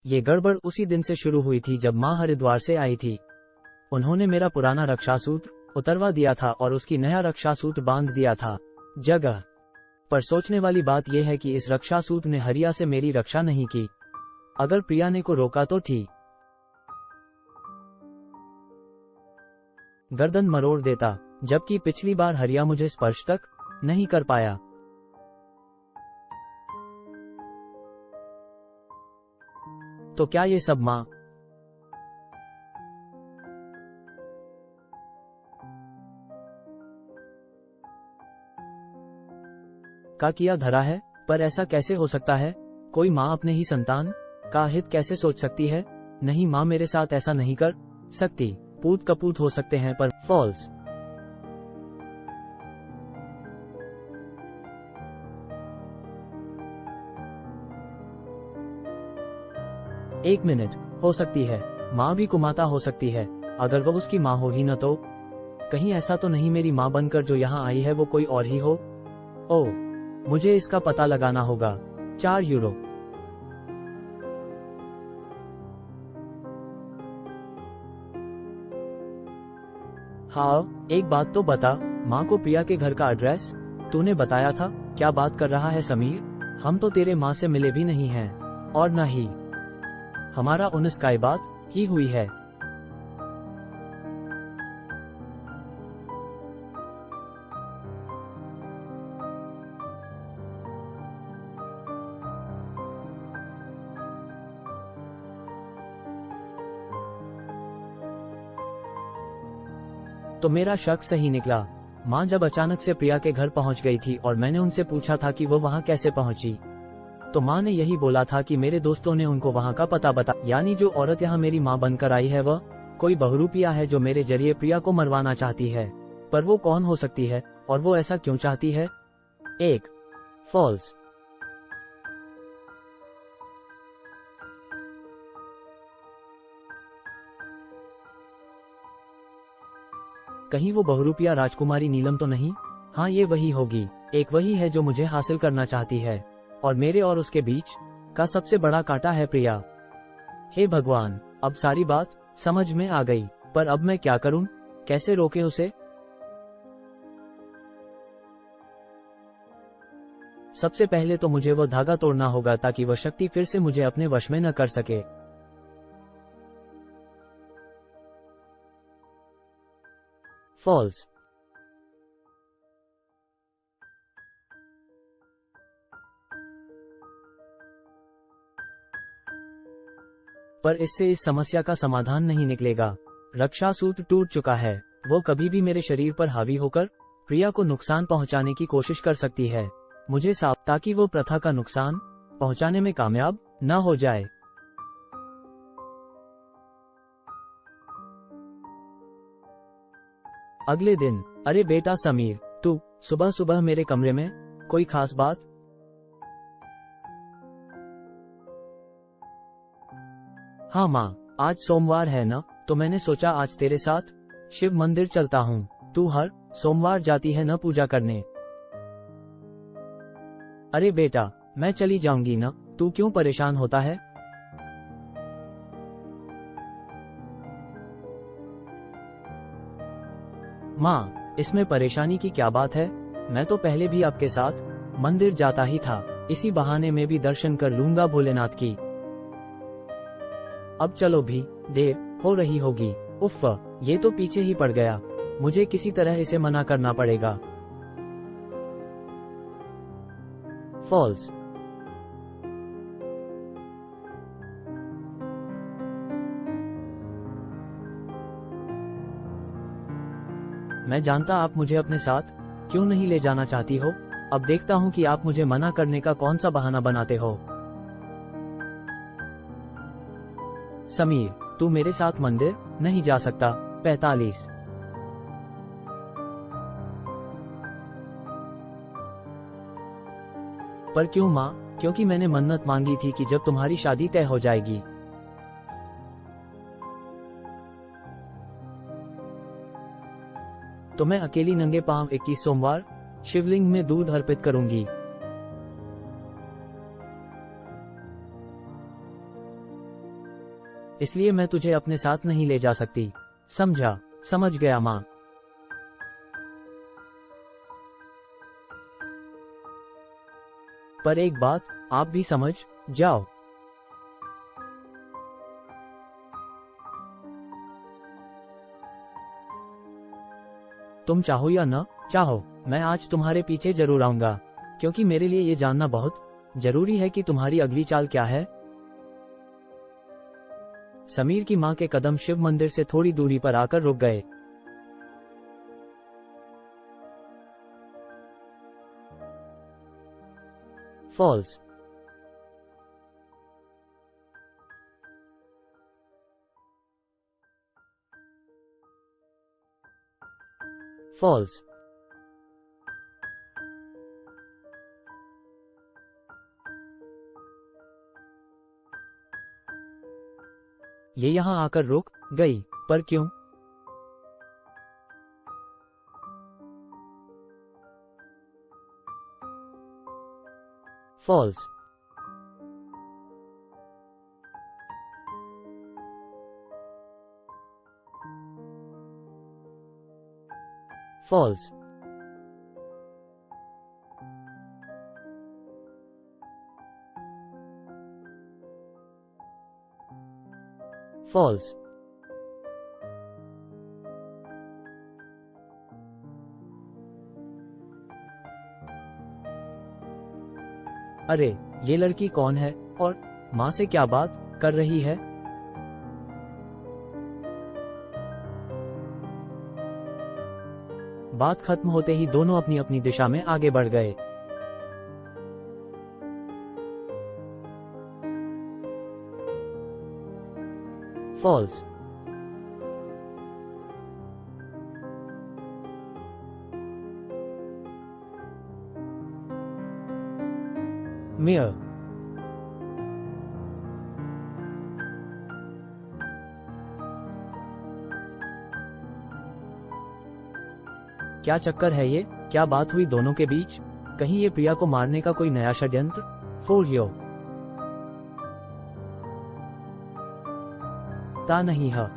ये गड़बड़ उसी दिन से शुरू हुई थी जब माँ हरिद्वार से आई थी। उन्होंने मेरा पुराना रक्षासूत्र उतरवा दिया था और उसकी नया रक्षासूत्र बांध दिया था जगह पर। सोचने वाली बात यह है कि इस रक्षासूत्र ने हरिया से मेरी रक्षा नहीं की। अगर प्रिया ने को रोका तो ठीक, गर्दन मरोड़ देता, जबकि पिछली बार हरिया मुझे स्पर्श तक नहीं कर पाया। तो क्या ये सब माँ का किया धरा है? पर ऐसा कैसे हो सकता है? कोई माँ अपने ही संतान का हित कैसे सोच सकती है? नहीं, माँ मेरे साथ ऐसा नहीं कर सकती। पूत कपूत हो सकते हैं पर फॉल्स। एक मिनट, हो सकती है माँ भी कुमाता हो सकती है। अगर वो उसकी माँ हो ही न तो कहीं ऐसा तो नहीं मेरी माँ बनकर जो यहाँ आई है वो कोई और ही हो? ओह, मुझे इसका पता लगाना होगा। 4 यूरो। हाँ, एक बात तो बता, माँ को प्रिया के घर का एड्रेस तूने बताया था? क्या बात कर रहा है समीर? हम तो तेरे माँ से मिले भी नहीं हैं और न ही हमारा 19 का बात ही हुई है। तो मेरा शक सही निकला। माँ जब अचानक से प्रिया के घर पहुंच गई थी और मैंने उनसे पूछा था कि वो वहां कैसे पहुंची, तो माँ ने यही बोला था कि मेरे दोस्तों ने उनको वहां का पता बता। यानी जो औरत यहाँ मेरी माँ बनकर आई है वह कोई बहुरूपिया है जो मेरे जरिए प्रिया को मरवाना चाहती है। पर वो कौन हो सकती है और वो ऐसा क्यों चाहती है? एक फॉल्स। कहीं वो बहुरूपिया राजकुमारी नीलम तो नहीं? हाँ, ये वही होगी। एक वही है जो मुझे हासिल करना चाहती है और मेरे और उसके बीच का सबसे बड़ा कांटा है प्रिया। हे भगवान, अब सारी बात समझ में आ गई। पर अब मैं क्या करूं? कैसे रोके उसे? सबसे पहले तो मुझे वो धागा तोड़ना होगा ताकि वह शक्ति फिर से मुझे अपने वश में न कर सके। फॉल्स। पर इससे इस समस्या का समाधान नहीं निकलेगा। रक्षा सूत्र टूट चुका है। वो कभी भी मेरे शरीर पर हावी होकर प्रिया को नुकसान पहुंचाने की कोशिश कर सकती है। मुझे साफ, ताकि वो प्रथा का नुकसान पहुंचाने में कामयाब न हो जाए। अगले दिन। अरे बेटा समीर, तू सुबह सुबह मेरे कमरे में? कोई खास बात? हाँ माँ, आज सोमवार है ना, तो मैंने सोचा आज तेरे साथ शिव मंदिर चलता हूँ। तू हर सोमवार जाती है न पूजा करने? अरे बेटा, मैं चली जाऊंगी ना, तू क्यों परेशान होता है? माँ, इसमें परेशानी की क्या बात है? मैं तो पहले भी आपके साथ मंदिर जाता ही था। इसी बहाने में भी दर्शन कर लूंगा भोलेनाथ की। अब चलो भी, देर हो रही होगी। उफ़, ये तो पीछे ही पड़ गया। मुझे किसी तरह इसे मना करना पड़ेगा। फॉल्स। मैं जानता आप मुझे अपने साथ क्यों नहीं ले जाना चाहती हो। अब देखता हूँ कि आप मुझे मना करने का कौन सा बहाना बनाते हो। समीर, तू मेरे साथ मंदिर नहीं जा सकता। 45। पर क्यों माँ? क्योंकि मैंने मन्नत मांगी थी कि जब तुम्हारी शादी तय हो जाएगी तो मैं अकेली नंगे पांव 21 सोमवार शिवलिंग में दूध अर्पित करूंगी। इसलिए मैं तुझे अपने साथ नहीं ले जा सकती। समझा? समझ गया माँ। पर एक बात, आप भी समझ जाओ। तुम चाहो या न चाहो, मैं आज तुम्हारे पीछे जरूर आऊंगा, क्योंकि मेरे लिए ये जानना बहुत जरूरी है कि तुम्हारी अगली चाल क्या है। समीर की मां के कदम शिव मंदिर से थोड़ी दूरी पर आकर रुक गए। फॉल्स। फॉल्स। ये यहाँ आकर रुक गई, पर क्यों? फॉल्स। फॉल्स। फॉल्स। अरे, ये लड़की कौन है और माँ से क्या बात कर रही है? बात खत्म होते ही दोनों अपनी अपनी दिशा में आगे बढ़ गए। फॉल्स। मियर। क्या चक्कर है ये? क्या बात हुई दोनों के बीच? कहीं ये प्रिया को मारने का कोई नया षड्यंत्र? फोलियो ता नहीं है।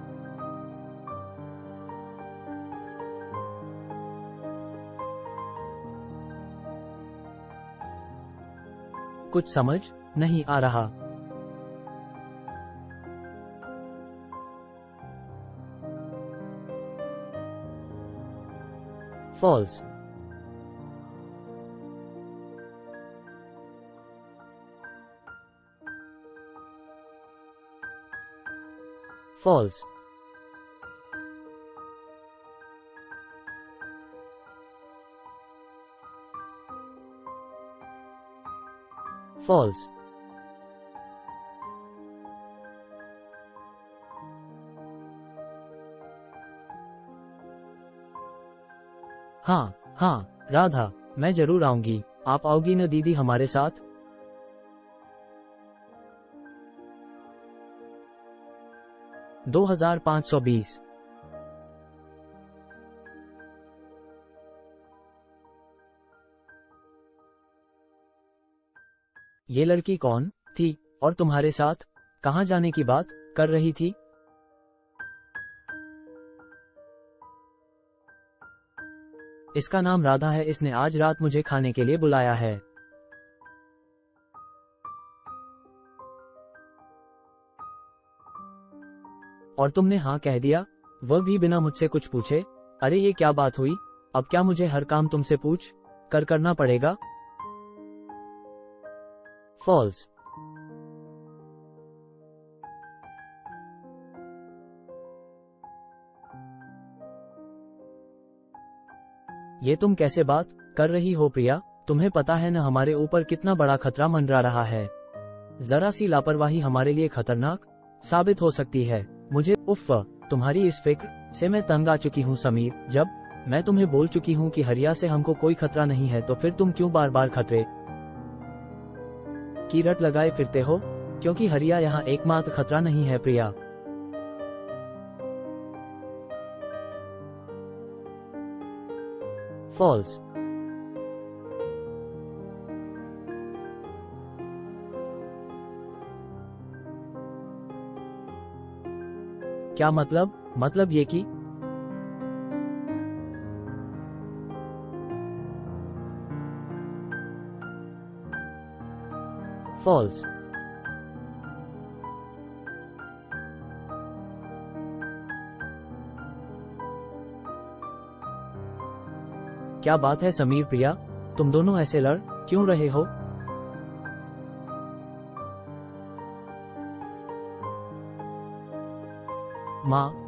कुछ समझ नहीं आ रहा। फॉल्स। फॉल्स। फॉल्स। हाँ हाँ राधा, मैं जरूर आऊंगी। आप आओगी न दीदी हमारे साथ? $2520। ये लड़की कौन थी और तुम्हारे साथ कहाँ जाने की बात कर रही थी? इसका नाम राधा है। इसने आज रात मुझे खाने के लिए बुलाया है। और तुमने हाँ कह दिया, वह भी बिना मुझसे कुछ पूछे? अरे ये क्या बात हुई? अब क्या मुझे हर काम तुमसे पूछ कर करना पड़ेगा? फॉल्स। ये तुम कैसे बात कर रही हो प्रिया? तुम्हें पता है न हमारे ऊपर कितना बड़ा खतरा मंडरा रहा है। जरा सी लापरवाही हमारे लिए खतरनाक साबित हो सकती है। मुझे उफ, तुम्हारी इस फिक्र से मैं तंग आ चुकी हूँ समीर। जब मैं तुम्हें बोल चुकी हूँ कि हरिया से हमको कोई खतरा नहीं है, तो फिर तुम क्यों बार बार खतरे की रट लगाए फिरते हो? क्योंकि हरिया यहाँ एकमात्र खतरा नहीं है प्रिया। फॉल्स। क्या मतलब ये कि फॉल्स। क्या बात है समीर प्रिया, तुम दोनों ऐसे लड़ क्यों रहे हो? माँ,